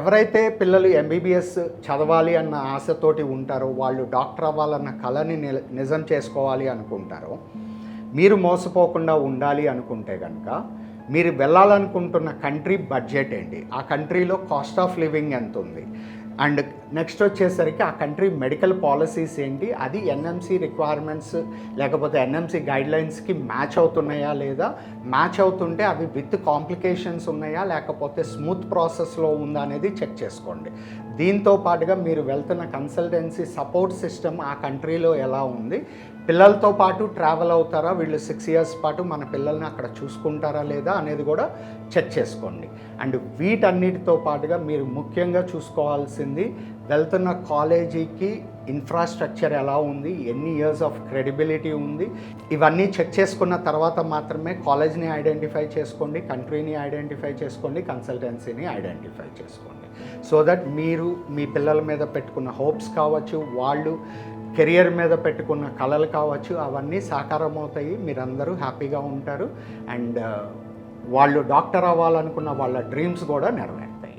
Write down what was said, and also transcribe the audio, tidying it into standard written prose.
ఎవరైతే పిల్లలు ఎంబీబీఎస్ చదవాలి అన్న ఆశతోటి ఉంటారో, వాళ్ళు డాక్టర్ అవ్వాలన్న కళని నిజం చేసుకోవాలి అనుకుంటారో, మీరు మోసపోకుండా ఉండాలి అనుకుంటే కనుక మీరు వెళ్ళాలనుకుంటున్న కంట్రీ బడ్జెట్ ఏంటి, ఆ కంట్రీలో కాస్ట్ ఆఫ్ లివింగ్ ఎంత ఉంది, అండ్ నెక్స్ట్ వచ్చేసరికి ఆ కంట్రీ మెడికల్ పాలసీస్ ఏంటి, అది ఎన్ఎంసీ రిక్వైర్మెంట్స్ లేకపోతే ఎన్ఎంసీ గైడ్లైన్స్కి మ్యాచ్ అవుతున్నాయా లేదా, మ్యాచ్ అవుతుంటే అవి విత్ కాంప్లికేషన్స్ ఉన్నాయా లేకపోతే స్మూత్ ప్రాసెస్లో ఉందా అనేది చెక్ చేసుకోండి. దీంతో పాటుగా మీరు వెళ్తున్న కన్సల్టెన్సీ సపోర్ట్ సిస్టమ్ ఆ కంట్రీలో ఎలా ఉంది, పిల్లలతో పాటు ట్రావెల్ అవుతారా, వీళ్ళు 6 years పాటు మన పిల్లల్ని అక్కడ చూసుకుంటారా లేదా అనేది కూడా చెక్ చేసుకోండి. అండ్ వీటన్నిటితో పాటుగా మీరు ముఖ్యంగా చూసుకోవాల్సింది వెళ్తున్న కాలేజీకి ఇన్ఫ్రాస్ట్రక్చర్ ఎలా ఉంది, ఎన్ని ఇయర్స్ ఆఫ్ క్రెడిబిలిటీ ఉంది, ఇవన్నీ చెక్ చేసుకున్న తర్వాత మాత్రమే కాలేజ్ని ఐడెంటిఫై చేసుకోండి, కంట్రీని ఐడెంటిఫై చేసుకోండి, కన్సల్టెన్సీని ఐడెంటిఫై చేసుకోండి. సో దట్ మీరు మీ పిల్లల మీద పెట్టుకున్న హోప్స్ కావచ్చు, వాళ్ళు కెరియర్ మీద పెట్టుకున్న కళలు కావచ్చు, అవన్నీ సాకారం అవుతాయి, మీరందరూ హ్యాపీగా ఉంటారు. అండ్ వాళ్ళు డాక్టర్ అవ్వాలనుకున్న వాళ్ళ డ్రీమ్స్ కూడా నెరవేరుతాయి.